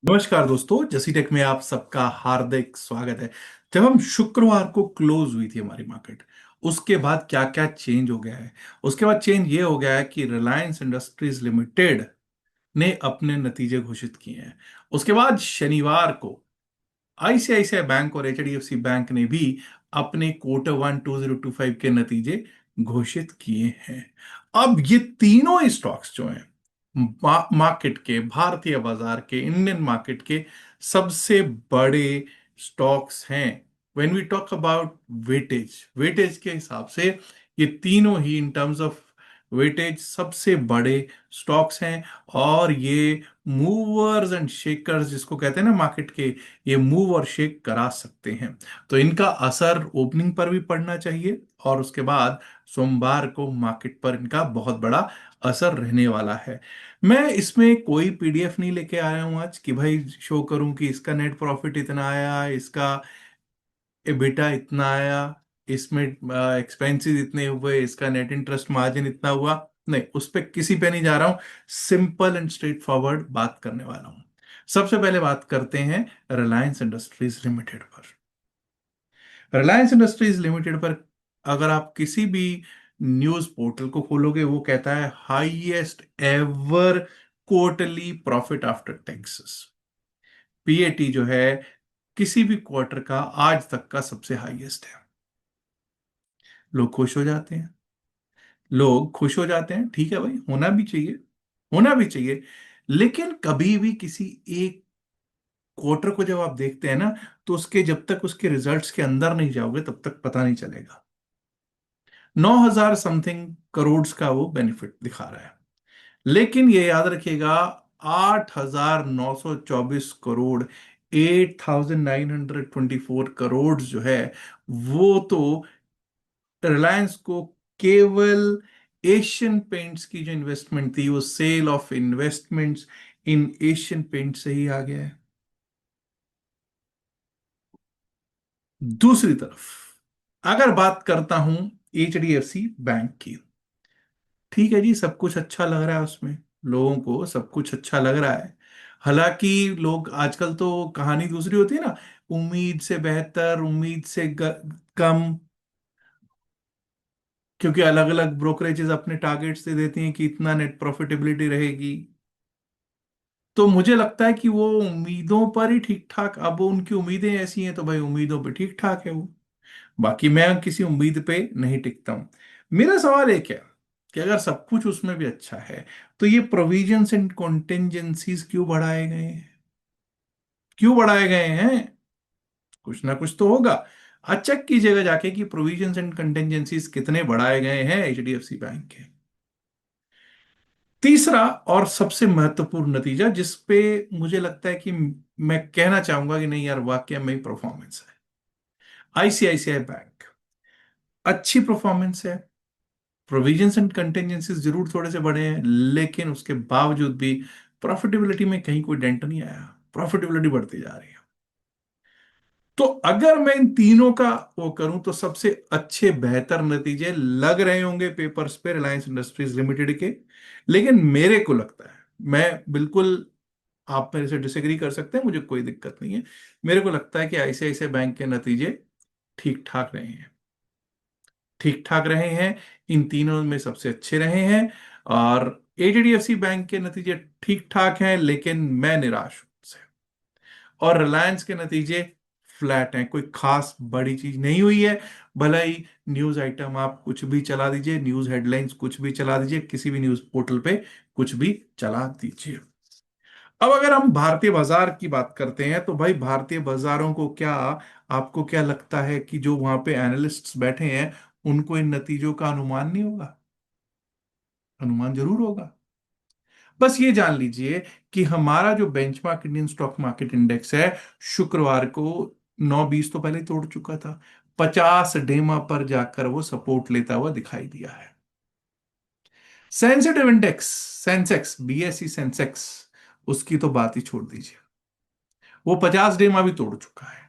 नमस्कार दोस्तों, जसी टेक में आप सबका हार्दिक स्वागत है। जब हम शुक्रवार को क्लोज हुई थी हमारी मार्केट, उसके बाद क्या क्या चेंज हो गया है। उसके बाद चेंज ये हो गया है कि रिलायंस इंडस्ट्रीज लिमिटेड ने अपने नतीजे घोषित किए हैं। उसके बाद शनिवार को आईसीआईसीआई बैंक और एचडीएफसी बैंक ने भी अपने क्वार्टर 1 2025 के नतीजे घोषित किए हैं। अब ये तीनों स्टॉक्स जो हैं मार्केट के, भारतीय बाजार के, इंडियन मार्केट के सबसे बड़े स्टॉक्स हैं। When we talk about weightage weightage के हिसाब से ये तीनों ही इन टर्म्स ऑफ वेटेज सबसे बड़े स्टॉक्स हैं। और ये मूवर्स एंड शेकर्स जिसको कहते हैं ना मार्केट के, ये मूव और शेक करा सकते हैं। तो इनका असर ओपनिंग पर भी पड़ना चाहिए और उसके बाद सोमवार को मार्केट पर इनका बहुत बड़ा असर रहने वाला है। मैं इसमें कोई पीडीएफ नहीं लेके आया हूं आज कि भाई शो करूं कि इसका नेट प्रॉफिट इतना आया, इसका एबिटा इतना आया, इसमें एक्सपेंसेस इतने हुए, इसका नेट इंटरेस्ट मार्जिन इतना हुआ। नहीं, उस पे किसी पे नहीं जा रहा हूं। सिंपल एंड स्ट्रेट फॉरवर्ड बात करने वाला हूं। सबसे पहले बात करते हैं रिलायंस इंडस्ट्रीज लिमिटेड पर। रिलायंस इंडस्ट्रीज लिमिटेड पर अगर आप किसी भी न्यूज पोर्टल को खोलोगे, वो कहता है highest ever quarterly profit after taxes. PAT जो है किसी भी क्वार्टर का आज तक का सबसे हाईएस्ट है। लोग खुश हो जाते हैं। लोग खुश हो जाते हैं, ठीक है भाई, होना भी चाहिए, होना भी चाहिए। लेकिन कभी भी किसी एक क्वार्टर को जब आप देखते हैं ना, तो उसके जब तक उसके रिजल्ट्स के अंदर नहीं जाओगे तब तक पता नहीं चलेगा। 9,000 समथिंग करोड़ का वो बेनिफिट दिखा रहा है। लेकिन ये याद रखिएगा, 8,924 करोड़, 8,924 जो है, वो तो रिलायंस को केवल एशियन पेंट्स की जो इन्वेस्टमेंट थी, वो sale of investments in Asian paint से ही आ गया है। दूसरी तरफ अगर बात करता हूं एचडीएफसी बैंक की, ठीक है जी, सब कुछ अच्छा लग रहा है उसमें, लोगों को सब कुछ अच्छा लग रहा है। हालांकि लोग आजकल तो कहानी दूसरी होती है ना, उम्मीद से बेहतर, उम्मीद से कम, क्योंकि अलग अलग ब्रोकरेजेस अपने टारगेट्स दे देती हैं कि इतना नेट प्रॉफिटेबिलिटी रहेगी। तो मुझे लगता है कि वो उम्मीदों पर ही ठीक ठाक, अब वो उनकी उम्मीदें ऐसी हैं तो भाई उम्मीदों पे ठीक ठाक है वो। बाकी मैं किसी उम्मीद पे नहीं टिकता हूं। मेरा सवाल एक है कि अगर सब कुछ उसमें भी अच्छा है, तो ये प्रोविजंस एंड कॉन्टिजेंसीज क्यों बढ़ाए गए हैं? क्यों बढ़ाए गए हैं? कुछ ना कुछ तो होगा। आज चेक कीजिएगा जाके कि प्रोविजंस एंड कंटिजेंसीज कितने बढ़ाए गए हैं एचडीएफसी बैंक के। तीसरा और सबसे महत्वपूर्ण नतीजा जिस पे मुझे लगता है कि मैं कहना चाहूंगा कि नहीं यार, वाकई में परफॉर्मेंस है। आईसीआईसीआई बैंक अच्छी परफॉर्मेंस है। प्रोविजंस एंड कंटिजेंसीज जरूर थोड़े से बढ़े हैं, लेकिन उसके बावजूद भी प्रॉफिटेबिलिटी में कहीं कोई डेंट नहीं आया। प्रॉफिटेबिलिटी बढ़ती जा रही है। तो अगर मैं इन तीनों का वो करूं तो सबसे अच्छे बेहतर नतीजे लग रहे होंगे पेपर्स पे रिलायंस इंडस्ट्रीज लिमिटेड के। लेकिन मेरे को लगता है, मैं बिल्कुल, आप मेरे से डिसएग्री कर सकते हैं, मुझे कोई दिक्कत नहीं है, मेरे को लगता है कि आईसीआईसीआई बैंक के नतीजे ठीक ठाक रहे हैं। ठीक ठाक रहे हैं, इन तीनों में सबसे अच्छे रहे हैं। और एचडीएफसी बैंक के नतीजे ठीक ठाक हैं, लेकिन मैं निराश हूं उससे। और रिलायंस के नतीजे फ्लैट हैं, कोई खास बड़ी चीज नहीं हुई है। भला ही न्यूज आइटम आप कुछ भी चला दीजिए, न्यूज हेडलाइंस कुछ भी चला दीजिए, किसी भी न्यूज पोर्टल पे कुछ भी चला दीजिए। अब अगर हम भारतीय बाजार की बात करते हैं, तो भाई भारतीय बाजारों को क्या, आपको क्या लगता है कि जो वहां पे एनालिस्ट्स बैठे हैं उनको इन नतीजों का अनुमान नहीं होगा? अनुमान जरूर होगा। बस ये जान लीजिए कि हमारा जो benchmark Indian stock market index है, शुक्रवार को 920 तो पहले तोड़ चुका था। 50 डेमा पर जाकर वो सपोर्ट लेता हुआ दिखाई दिया है। Sensitive index, Sensex, BSE Sensex, उसकी तो बात ही छोड़ दीजिए। वो 50 डेमा भी तोड़ चुका है।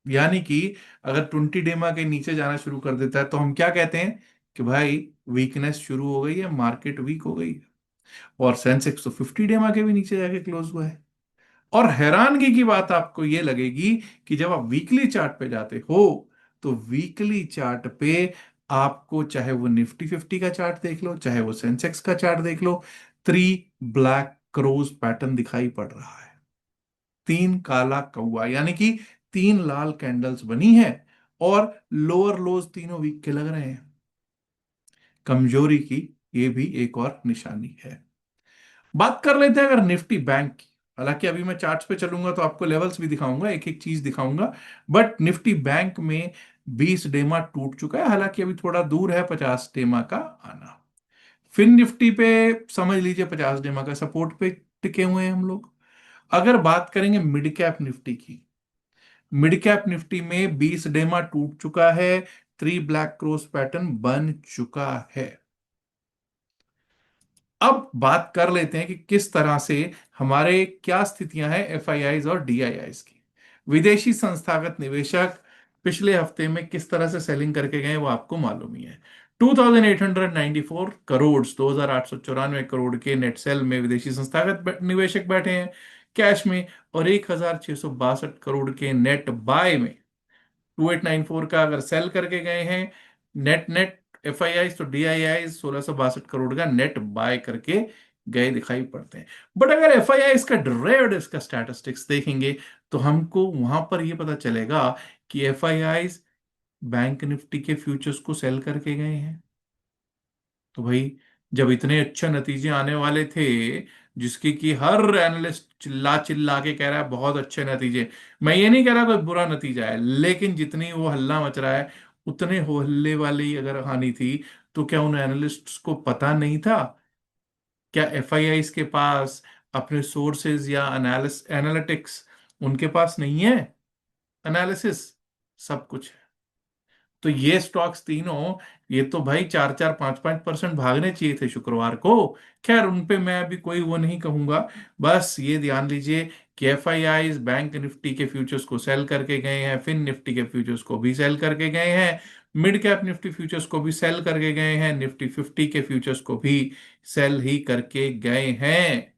यानी कि अगर 20 डेमा के नीचे जाना शुरू कर देता है तो हम क्या कहते हैं कि भाई वीकनेस शुरू हो गई है, मार्केट वीक हो गई है। और सेंसेक्स तो 50 डेमा के भी नीचे जाके क्लोज हुआ है। और हैरानगी की बात आपको ये लगेगी कि जब आप वीकली चार्ट पे जाते हो, तो वीकली चार्ट पे आपको, चाहे वो निफ्टी 50 का चार्ट देख लो, चाहे वो सेंसेक्स का चार्ट देख लो, 3 ब्लैक क्रोज पैटर्न दिखाई पड़ रहा है। 3 काला कौआ, यानी कि 3 लाल कैंडल्स बनी है, और लोअर लोज तीनों वीक के लग रहे हैं। कमजोरी की ये भी एक और निशानी है। बात कर लेते हैं अगर निफ्टी बैंक की। हालांकि अभी मैं चार्ट्स पे चलूंगा तो आपको लेवल्स भी दिखाऊंगा, एक एक चीज दिखाऊंगा। बट निफ्टी बैंक में 20 डेमा टूट चुका है, हालांकि अभी थोड़ा दूर है 50 डेमा का आना। फिन निफ्टी पे समझ लीजिए 50 डेमा का सपोर्ट पे टिके हुए हैं हम लोग। अगर बात करेंगे मिड कैप निफ्टी की, मिड कैप निफ्टी में 20 डेमा टूट चुका है, 3 ब्लैक क्रॉस पैटर्न बन चुका है। अब बात कर लेते हैं कि किस तरह से हमारे क्या स्थितियां हैं एफआईआईज और डीआईआईज की। विदेशी संस्थागत निवेशक पिछले हफ्ते में किस तरह से सेलिंग करके गए वो आपको मालूम ही है। 2894 करोड़, 2894 करोड़ के नेट सेल में विदेशी संस्थागत निवेशक बैठे हैं कैश में, और 1662 करोड़ के नेट बाय में, 2894 का अगर सेल करके गए हैं नेट नेट एफआईआई, तो डीआईआई 1662 का नेट बाय करके गए दिखाई पड़ते हैं। बट अगर एफआईआई इसका डिराइव्ड का स्टैटिस्टिक्स देखेंगे, तो हमको वहां पर यह पता चलेगा कि एफआईआई बैंक निफ्टी के फ्यूचर्स को सेल करके गए हैं। तो भाई, जब इतने अच्छे नतीजे आने वाले थे, जिसकी कि हर एनालिस्ट चिल्ला चिल्ला के कह रहा है बहुत अच्छे नतीजे, मैं ये नहीं कह रहा कोई बुरा नतीजा है, लेकिन जितनी वो हल्ला मच रहा है, उतने हो हल्ले वाली अगर हानि थी, तो क्या उन एनालिस्ट्स को पता नहीं था? क्या एफआईआई के पास अपने सोर्सेज या एनालिटिक्स उनके पास नहीं है? एनालिसिस सब कुछ। तो ये स्टॉक्स तीनों, ये तो भाई 4-4, 5-5% भागने चाहिए थे शुक्रवार को। खैर, उन पे मैं अभी कोई वो नहीं कहूंगा। बस ये ध्यान लीजिए कि एफआईआई बैंक निफ्टी के फ्यूचर्स को सेल करके गए हैं, फिन निफ्टी के फ्यूचर्स को भी सेल करके गए हैं, मिड कैप निफ्टी फ्यूचर्स को भी सेल करके गए हैं, निफ्टी 50 के फ्यूचर्स को भी सेल ही करके गए हैं।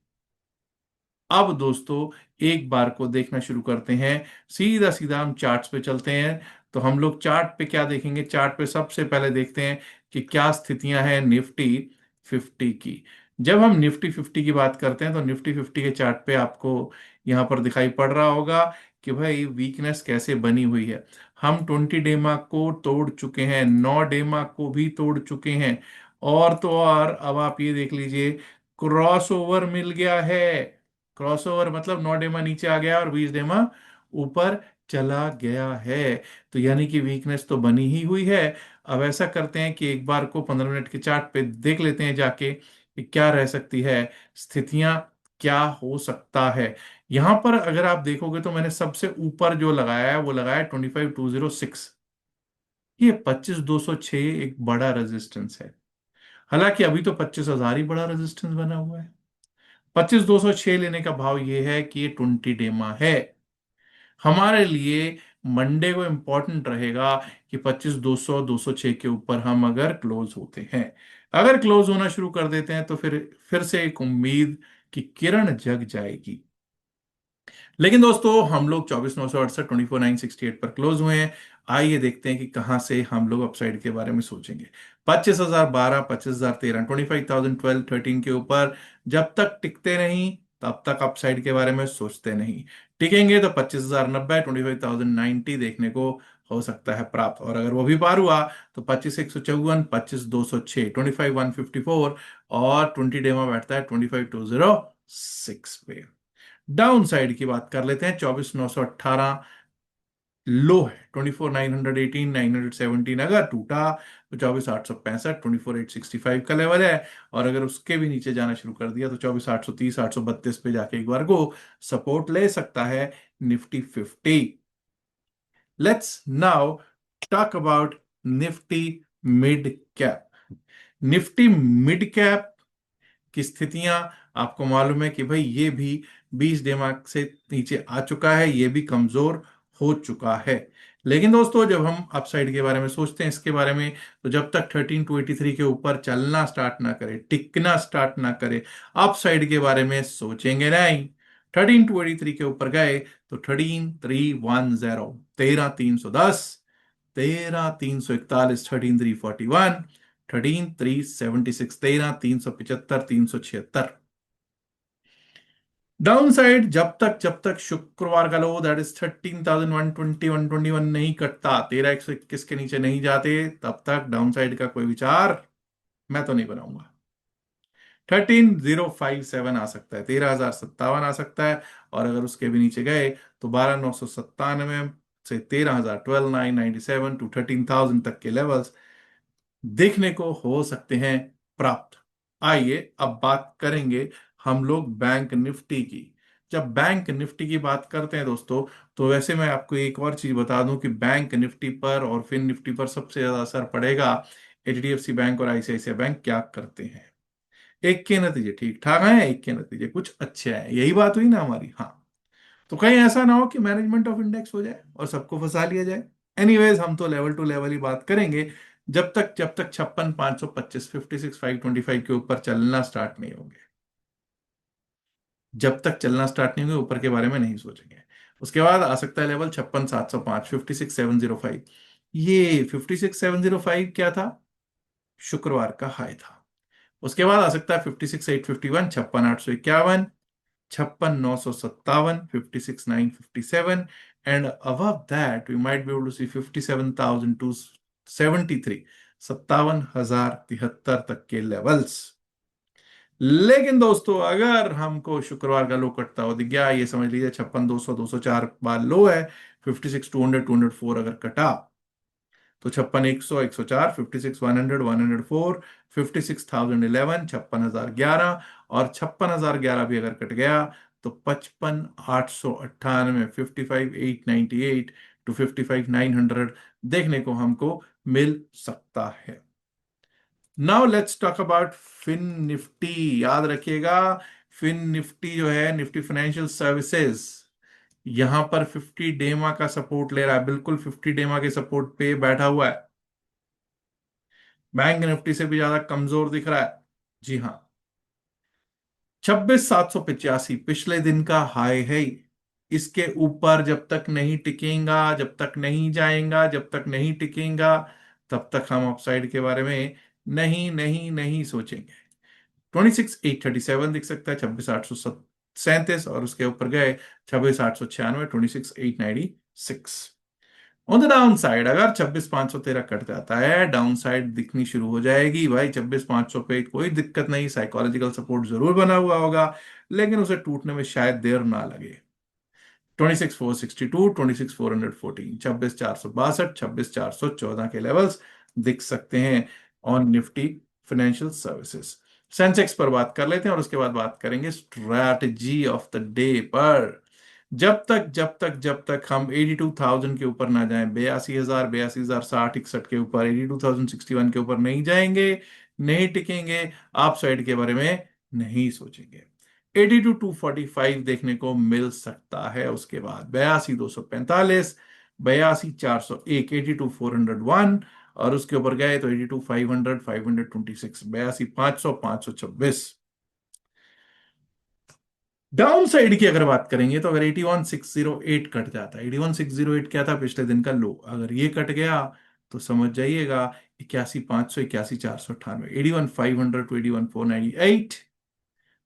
अब दोस्तों, एक बार को देखना शुरू करते हैं, सीधा सीधा हम चार्ट्स पे चलते हैं। तो हम लोग चार्ट पे क्या देखेंगे? चार्ट पे सबसे पहले देखते हैं कि क्या स्थितियां हैं निफ्टी 50 की। जब हम निफ्टी 50 की बात करते हैं, तो निफ्टी 50 के चार्ट पे आपको यहां पर दिखाई पड़ रहा होगा कि भाई वीकनेस कैसे बनी हुई है। हम 20 डेमा को तोड़ चुके हैं, 9 डेमा को भी तोड़ चुके हैं, और तो और अब आप ये देख लीजिए, क्रॉसओवर मिल गया है। क्रॉसओवर मतलब 9 डेमा नीचे आ गया और 20 डेमा ऊपर चला गया है। तो यानी कि वीकनेस तो बनी ही हुई है। अब ऐसा करते हैं कि एक बार को 15 मिनट के चार्ट पे देख लेते हैं जाके कि क्या रह सकती है स्थितियां, क्या हो सकता है। यहां पर अगर आप देखोगे तो मैंने सबसे ऊपर जो लगाया है वो लगाया है 25206। ये 25,206 एक बड़ा रेजिस्टेंस है। हालांकि अभी तो 25,000 ही बड़ा रेजिस्टेंस बना हुआ है। 25,206 लेने का भाव ये है कि ये 20 डेमा है। हमारे लिए मंडे को इंपॉर्टेंट रहेगा कि 25,200 206 के ऊपर हम अगर क्लोज होते हैं। अगर क्लोज होना शुरू कर देते हैं, तो फिर से एक उम्मीद की किरण जग जाएगी। लेकिन दोस्तों, हम लोग 24,968 24,968 पर क्लोज हुए हैं। आइए देखते हैं कि कहां से हम लोग अपसाइड के बारे में सोचेंगे। 25,012, 25,013, 25,012 13 के ऊपर जब तक टिकते नहीं, तब तक अपसाइड के बारे में सोचते नहीं। टिकेंगे तो 25,090, 25,090 देखने को हो सकता है प्राप्त, और अगर वो भी पार हुआ तो 25,154, 25,206, 25,154, और 20 डेमा बैठता है 25,206 पे। डाउन साइड की बात कर लेते हैं। 24,918 लो है, 24,918, 917 अगर टूटा तो 24,865, 24,865 का लेवल है। और अगर उसके भी नीचे जाना शुरू कर दिया तो 24,830, 832 पे जाके एक बार को सपोर्ट ले सकता है Nifty 50। Let's now talk about Nifty mid cap. Nifty mid cap की स्थितियां आपको मालूम है कि भाई ये भी 20 डेमा से नीचे आ चुका है, ये भी कमजोर हो चुका है। लेकिन दोस्तों, जब हम अपसाइड के बारे में सोचते हैं इसके बारे में, तो जब तक 13,283 के ऊपर चलना स्टार्ट ना करे, टिकना स्टार्ट ना करे, अपसाइड के बारे में सोचेंगे नहीं। 13,283 के ऊपर गए तो 13,310, 13,310, 13,341, 13,341, 13,376, 13,375, 376। डाउन साइड जब तक शुक्रवार का लो दैट इज 13,120, 121 नहीं कटता, 13,121 के नीचे नहीं जाते, तब तक डाउन साइड का कोई विचार मैं तो नहीं बनाऊंगा। 13,057 आ सकता है, 13,057 आ सकता है। और अगर उसके भी नीचे गए तो 12,997 से 13,000, 12,997 टू 13,000 तक के लेवल्स देखने को हो सकते हैं प्राप्त। आइए अब बात करेंगे हम लोग बैंक निफ्टी की। जब बैंक निफ्टी की बात करते हैं दोस्तों, तो वैसे मैं आपको एक और चीज बता दूं कि बैंक निफ्टी पर और फिन निफ्टी पर सबसे ज्यादा असर पड़ेगा एचडीएफसी बैंक और आईसीआईसीआई बैंक क्या करते हैं। एक के नतीजे ठीक ठाक आए, एक के नतीजे कुछ अच्छे आए, यही बात हुई ना हमारी। हाँ, तो कहीं ऐसा ना हो कि मैनेजमेंट ऑफ इंडेक्स हो जाए और सबको फंसा लिया जाए। एनीवेज, हम तो लेवल टू लेवल ही बात करेंगे। जब तक 56,525, 56,525 के ऊपर चलना स्टार्ट नहीं होंगे, जब तक चलना स्टार्ट नहीं होंगे ऊपर के बारे में नहीं सोचेंगे। उसके बाद आ सकता है लेवल 56,705, 56,705। ये 56,705 क्या था? शुक्रवार का हाई था। उसके बाद आ सकता है 56,851, 56,851, 56,957, 56,957, and above that we might be able to see 57,273, 57,073 तक के लेवल्स। लेकिन दोस्तों, अगर हमको शुक्रवार का लो कटता हुआ दिख गया, ये समझ लीजिए 56,200, 204 बार लो है, 56,200, 204 अगर कटा, तो 56,100, 104, 56,100, 104, 56,011, 56,011, और 56,011 भी अगर कट गया तो 55,898, 55,898 टू 55,900 देखने को हमको मिल सकता है। Now let's talk about Fin Nifty. याद रखिएगा, फिन निफ्टी जो है, निफ्टी फाइनेंशियल सर्विसेज, यहां पर 50 डेमा का सपोर्ट ले रहा है, बिल्कुल 50 डेमा के सपोर्ट पे बैठा हुआ है। बैंक निफ्टी से भी ज्यादा कमजोर दिख रहा है। जी हाँ, 26,785 पिछले दिन का हाई है। इसके ऊपर जब तक नहीं टिकेगा, जब तक नहीं जाएगा, जब तक नहीं टिकेगा, तब तक हम अपसाइड के बारे में नहीं नहीं नहीं सोचेंगे। 26,837 दिख सकता है, 26,837, और उसके ऊपर गए 26,896, 26,896। ऑन द डाउन साइड अगर 26,513 कट जाता है, डाउन साइड दिखनी शुरू हो जाएगी भाई। 26,500 पे कोई दिक्कत नहीं, साइकोलॉजिकल सपोर्ट जरूर बना हुआ होगा, लेकिन उसे टूटने में शायद देर ना लगे। 26,462, 26,414, 26,462, 26,414 के लेवल्स दिख सकते हैं on Nifty financial services. Sensex पर बात कर लेते हैं और उसके बाद बात करेंगे स्ट्रैटेजी ऑफ द डे पर। जब तक हम 82,000 के ऊपर ना जाएं, 82,000, 82,060, 61 के ऊपर, 82,061 के ऊपर नहीं जाएंगे, नहीं टिकेंगे, आप साइड के बारे में नहीं सोचेंगे। 82,245 देखने को मिल सकता है। उसके बाद 82,245, 82,401, 82,401, और उसके ऊपर गए तो 82,500, 526, 82,500, 526। डाउन साइड की अगर बात करेंगे तो अगर 81,608 कट जाता है, 81,608 क्या था? पिछले दिन का लो। अगर ये कट गया तो समझ जाइएगा 81,500, 81,498, 81,500 टू 81,498।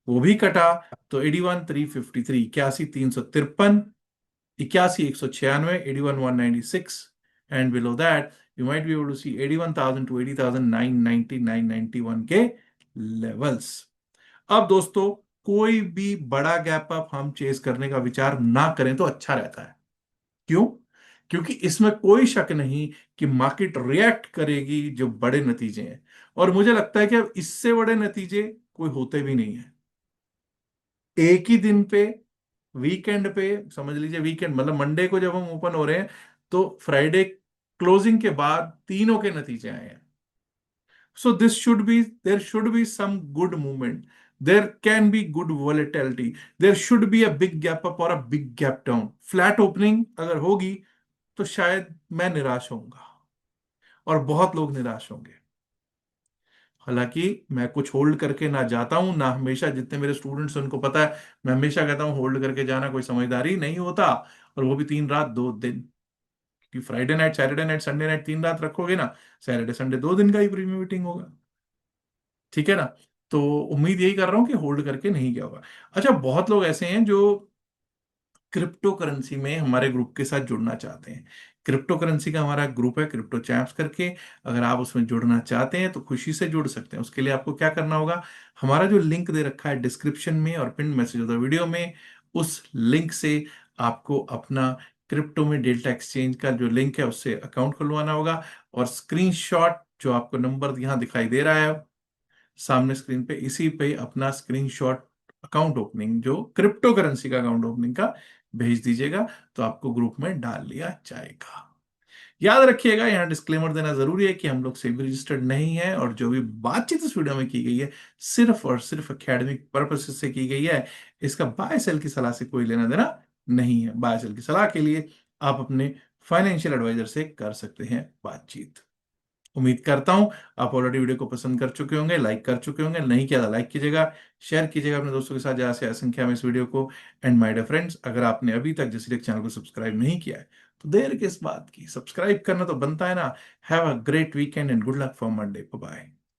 वो भी कटा तो 81,353, 81,353, 81,196, 81,196, and below that you might be able to see 81,000 to 80,990, 991 के लेवल्स। अब दोस्तों, कोई भी बड़ा गैप अप हम चेस करने का विचार ना करें तो अच्छा रहता है। क्यों? क्योंकि इसमें कोई शक नहीं कि मार्केट रिएक्ट करेगी जो बड़े नतीजे हैं, और मुझे लगता है कि अब इससे बड़े नतीजे कोई होते भी नहीं है। एक ही दिन पे, वीकेंड पे, समझ लीजिए वीकेंड मतलब मंडे को जब हम ओपन हो रहे हैं, तो फ्राइडे क्लोजिंग के बाद तीनों के नतीजे आए हैं। So this should be, there should be some good movement. There can be good volatility. There should be a big gap up or a big gap down. Flat opening अगर होगी तो शायद मैं निराश होऊंगा और बहुत लोग निराश होंगे। हालांकि मैं कुछ होल्ड करके ना जाता हूं ना, हमेशा जितने मेरे स्टूडेंट्स हैं उनको पता है, मैं हमेशा कहता हूं होल्ड करके जाना कोई समझदारी नहीं होता, और वो भी 3 रात 2 दिन। कि Friday night, Saturday night, Sunday night 3 रात रखोगे ना, सैटरडे संडे 2 दिन का ही प्रीमियम मीटिंग होगा। ठीक है ना? तो उम्मीद यही कर रहा हूं कि होल्ड करके नहीं गया होगा। अच्छा, बहुत लोग ऐसे हैं जो क्रिप्टो करेंसी में हमारे ग्रुप के साथ जुड़ना चाहते हैं। क्रिप्टो करेंसी का हमारा ग्रुप है क्रिप्टो चैम्प्स करके। अगर आप उसमें जुड़ना चाहते हैं तो खुशी से जुड़ सकते हैं। उसके लिए आपको क्या करना होगा, हमारा जो लिंक दे रखा है डिस्क्रिप्शन में और पिन मैसेज होता है वीडियो में, उस लिंक से आपको अपना क्रिप्टो में डेल्टा एक्सचेंज का जो लिंक है उससे अकाउंट खुलवाना होगा। और स्क्रीनशॉट जो आपको नंबर यहाँ दिखाई दे रहा है सामने स्क्रीन पे, इसी पे अपना स्क्रीनशॉट अकाउंट ओपनिंग, जो क्रिप्टो करेंसी का अकाउंट ओपनिंग का, भेज दीजिएगा, तो आपको ग्रुप में डाल लिया जाएगा। याद रखिएगा, यहाँ डिस्क्लेमर देना जरूरी है कि हम लोग सेबी रजिस्टर्ड नहीं है, और जो भी बातचीत इस वीडियो में की गई है सिर्फ और सिर्फ एकेडमिक पर्पस से की गई है। इसका बाय सेल की सलाह से कोई लेना देना नहीं है। बाय सेल की सलाह के लिए आप अपने फाइनेंशियल एडवाइजर से कर सकते हैं बातचीत। उम्मीद करता हूं आप ऑलरेडी वीडियो को पसंद कर चुके होंगे, लाइक कर चुके होंगे। नहीं किया तो लाइक कीजिएगा, शेयर कीजिएगा अपने दोस्तों के साथ ज्यादा से ज्यादा संख्या में इस वीडियो को। एंड माय डियर फ्रेंड्स, अगर आपने अभी तक जसीटेक चैनल को सब्सक्राइब नहीं किया है तो देर किस बात की, सब्सक्राइब करना तो बनता है ना। Have a great weekend and good luck for Monday. Bye.